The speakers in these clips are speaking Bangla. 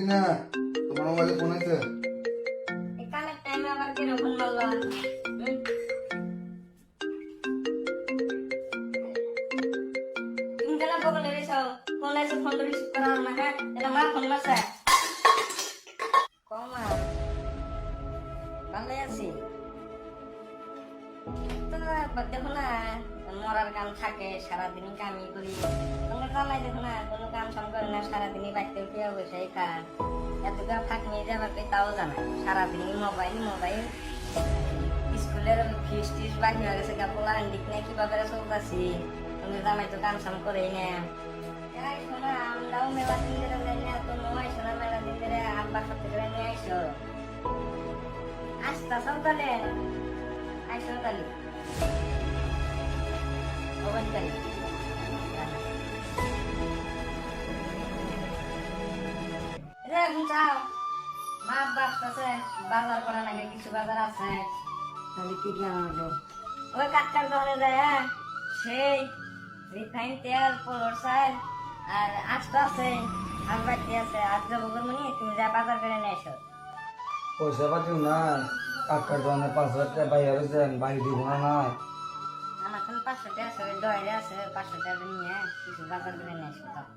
কিনা তোমার মোবাইলে ফোন আছে? এখানে টাইমে আবার কিরকম মারলো? তুমি গেলে বগলে রেছো ফোন এসে ফোন রিসিভ করা না হ্যাঁ এটা মা ফোন মারছে কমা ভালো আছি তো দেখো না মরার কাম থাকে সারাদিনই কামই করি তোমরা জানাই দেখো না কোনো কাম সাম করে না সারাদিনই বাড়িতে উঠে বসে খান এতটা ফাঁক নিয়ে যাবার তাও জানা সারাদিনই মোবাইল মোবাইল স্কুলের ফিস টিস বাকি হয়ে গেছে কাপড় হান্ডিক নিয়ে কিভাবে চলতেছি তুমি জামাই তো কাম সাম করেই না আমরাও মেলা দিন ধরে যাই না তুমি আইসো না মেলা দিন ধরে আব্বার সাথে করে নিয়ে আইসো আসতাম তাহলে আইসো তাহলে বাজার করা লাগে কিছু বাজার আছে তাহলে কি জানাবো ওই কাটকার দোকানে যায় সেই রিফাইন তেল পোলর চাল আর আস্ত আছে আর বাড়তি আছে আর যাবো মনি তুমি যা বাজার করে নিয়ে এসো পয়সা পাতিও নাই কাকার দোকানে 5,000 টাকা বাইরে আছেন বাড়ি দিব না নাই আমার এখন 500 টাকা আছে ওই দয়ারে আছে 500 টাকা নিয়ে কিছু বাজার করে নিয়ে এসো তাও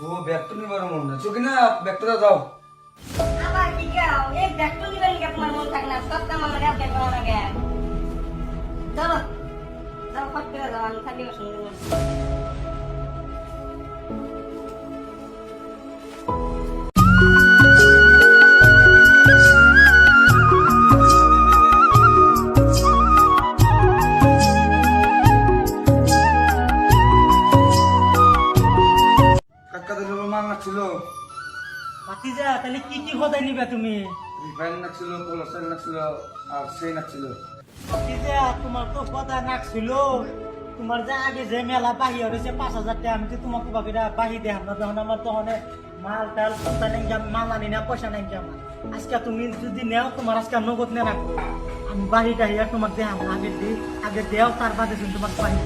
ও ব্যাগ তো নিবার মন না চোখে না ব্যাগটা দাও আবার কি গাও এই ব্যাগটা নিবেন কি তোমার মন থাকে না সব কাম আমার ব্যাগ করা লাগে চলো যাও ফট করে যাও আমি থাকি শুনবো কাকা দিল মাল নাছিল ভাতিজা তাহলে কি কি খোদাই নিবে তুমি? রিফাইন নাছিল পোলার চাল নাছিল আর সেই নাছিল ভাতিজা তোমার তো খোদা নাকছিল তোমার যে আগে যে মেলা বাহি হয়েছে 5,000 টাকা আমি তো তোমাকে বাকিটা বাহি দেখাম না তখন আমার তখন মাল টাল কোনটা নেই মাল আনি না পয়সা নেই আমার আজকে তুমি যদি নেও তোমার আজকে নগদ নে রাখবো আমি বাহিটা হিয়া তোমাকে দেখাম না আগে দেও তার বাদে তুমি তোমাকে বাহি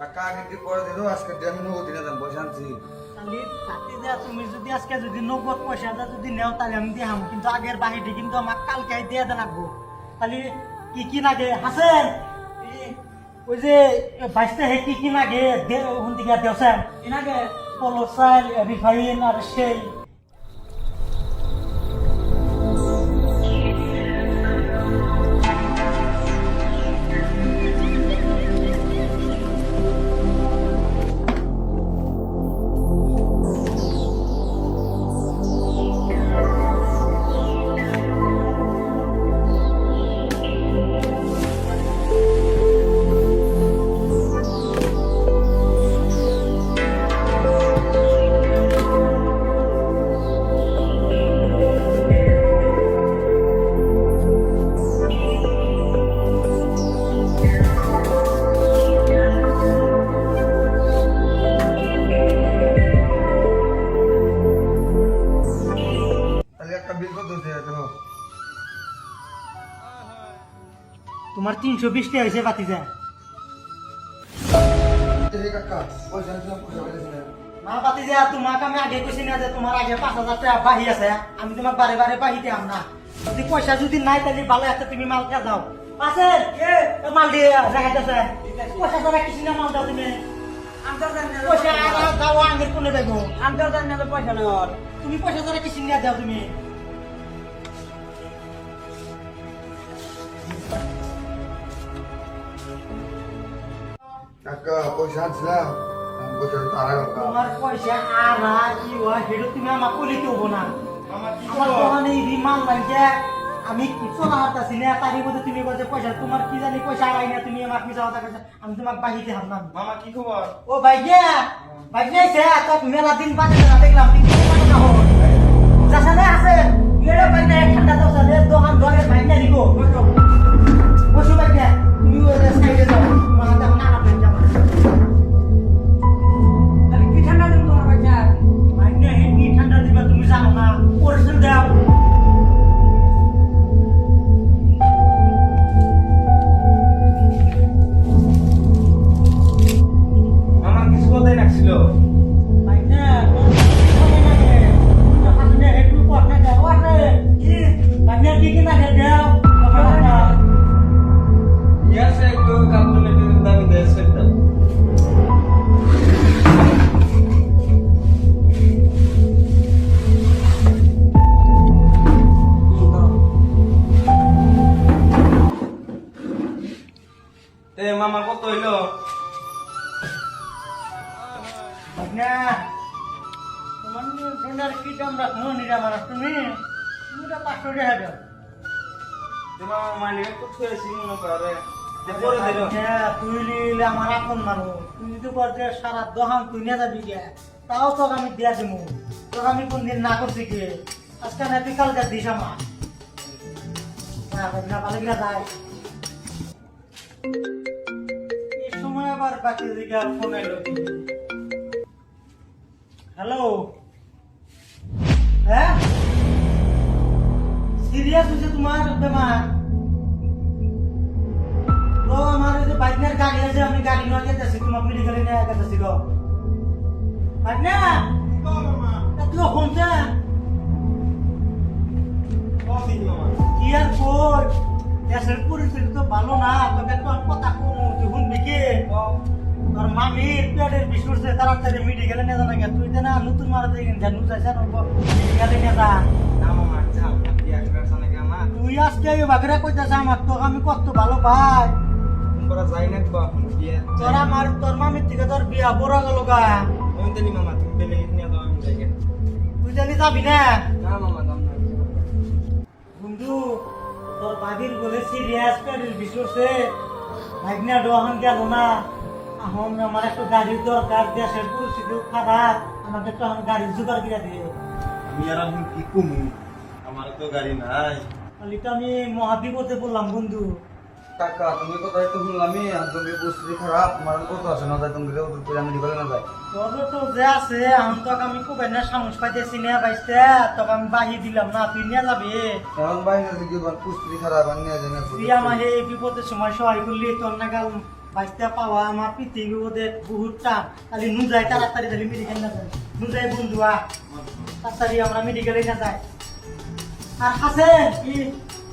টাকা আগে দিয়ে পরে দিল আজকে আমি নগদ দিনে দাম পয়সা আনছি তাহলে ভাতিজা তুমি যদি আজকে যদি নগদ পয়সাটা যদি নেও তাহলে আমি দেখাম কিন্তু আগের বাহিটি কিন্তু আমার কালকে দিয়ে দেন রাখবো তাহলে কি কি লাগে হাসেন ওই যে বাইশটা হে কি কি লাগে ওখান থেকে দেওছেন এনাকে পোলর চাল রিফাইন আর সেই তাহলে একটা বিল কত দিয়ে দেবো তোমার 320 টাকা হয়েছে ভাতিজা এই কাকা পয়সা দিলাম পয়সা পাইছি না না ভাতিজা তোমাকে আমি আগে কইছি না যে তোমার আগে 5,000 টাকা বাহি আছে আমি তোমার বারে বারে বাহি দিলাম না যদি পয়সা যদি নাই তাহলে ভালো আছে তুমি মাল কে দাও আছে মাল দিয়ে রাখাইতেছে পয়সা ছাড়া কিছু না মাল দাও তুমি পয়সা দাও আঙ্গের কোনে দেবো পয়সা নেওয়ার তুমি পয়সা ছাড়া কিছু নিয়ে দাও তুমি কাকা পয়সা আনছিলাম পয়সা তারা কাকা তোমার পয়সা আর হেডো তুমি আমার কলিতে হবো না আমার দোকানে রিমাল লাগছে আমি চলা হাতাছি না তারই মধ্যে তুমি বলছে পয়সা তোমার কি জানি পয়সা আড়াই না তুমি আমার মিশা কথা করছে আমি তোমাকে বাহিতে হারলাম মামা কি খবর ও ভাইয়া ভাইয়া এসে তো মেলা দিন বাদে না দেখলাম তিন দিন বাদে না হো যাসানে আছে মেয়েরা ভাইয়া এক ঠান্ডা দোসা দে দোকান ধরে ভাইয়া নিগো বসো ভাইয়া তুমি ওই সাইডে যাও তোমার হাতে না না ভাইয়া তে মামা কত হইলো? না তোমার সোনার কি দাম রাখবো নিরা মানুষ তুমি তুমি তো 500 টাকা দাও তে মামা মালিক তো থুয়েছি মনে করে তে পরে দিল। হ্যাঁ তুই নিলে আমার আপন মানুষ তুই যদি করতে সারা দোকান তুই নিয়ে যাবি গে তাও তোকে আমি দিয়া দিমু তোকে আমি কোনদিন না করছি কি আজকে না তুই কালকে দিস আমার হ্যাঁ না ভালো গিয়া যায় এই সময় আবার বাকি দিকে ফোন এলো হ্যালো হ্যাঁ সিরিয়াস হয়েছে তোমার বেমার তো আমার ওই যে বাইকের গাড়ি আছে আমি গাড়ি নিয়ে যেতেছি তোমার মেডিকেলে নিয়ে যেতেছি গো বাইক না তুই শুনছে কি আর কই দেশের পরিস্থিতি তো ভালো না তোকে তো আর কথা কম তুই শুনবি কি তোর মামির পেটের বিষ করছে তাড়াতাড়ি মেডিকেলে নিয়ে জানা গে তুই না নতুন মারা দিয়ে জানু যাইছে মেডিকেলে নিয়ে যা না মামা যা বিয়া করছ নাকি আমার তুই আজকে এই বাগরা কইতাছ আমার তো আমি কত ভালো ভাই তোমরা যাই না বা বিয়া তোর আমার তোর মামির থেকে তোর বিয়া বড় গেল গা আমি জানি মামা তুমি বেলে নিয়ে দাও আমি যাই গে। তুই জানি যাবি না না মামা দাম না বন্ধু তোর বাড়ির বলে সিরিয়াস পেটের বিষ করছে ভাগনা ডোহান গেল না এখন আমার একটা গাড়ির দরকার দেশের পরিস্থিতি খারাপ আমাকে তো এখন গাড়ি জোগাড় করে দিয়ে আমি আর আমি কি কমু আমার তো গাড়ি নাই খালি তো আমি মহাবিপদে বললাম বন্ধু কাকা তুমি কথা একটু শুনলামই আর তুমি পরিস্থিতি খারাপ আমার কত আছে না যায় তুমি ওদের মেডিকেলে না যায় তোর তো যে আছে এখন তো আমি খুব এনে সাহস পাইতেছি না পাইছে তোকে আমি বাহি দিলাম না তুই নিয়ে যাবি এখন বাইরে থেকে পরিস্থিতি খারাপ আর নিয়ে যায় না তুই আমার এই বিপদের সময় সহায় করলি তোর নাগাল বাইকটা পাওয়া আমার পৃথিবী বিপদে বহুত টান খালি নু যায় তাড়াতাড়ি খালি মেডিকেল না যায় নু যায় বন্ধু তাড়াতাড়ি আমরা মেডিকেলে না যাই আর হাসেন কি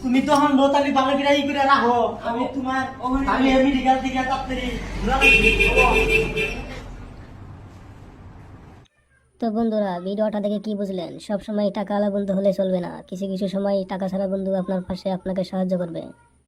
তুমি তখন তাহলে ভালো করে ই করে রাখো আমি তোমার আমি মেডিকেল থেকে তাড়াতাড়ি তো বন্ধুরা ভিডিওটা দেখে কি বুঝলেন? সব সময় টাকা আলা বন্ধু হলে চলবে না, কিছু কিছু সময় টাকা ছাড়া বন্ধু আপনার পাশে আপনাকে সাহায্য করবে।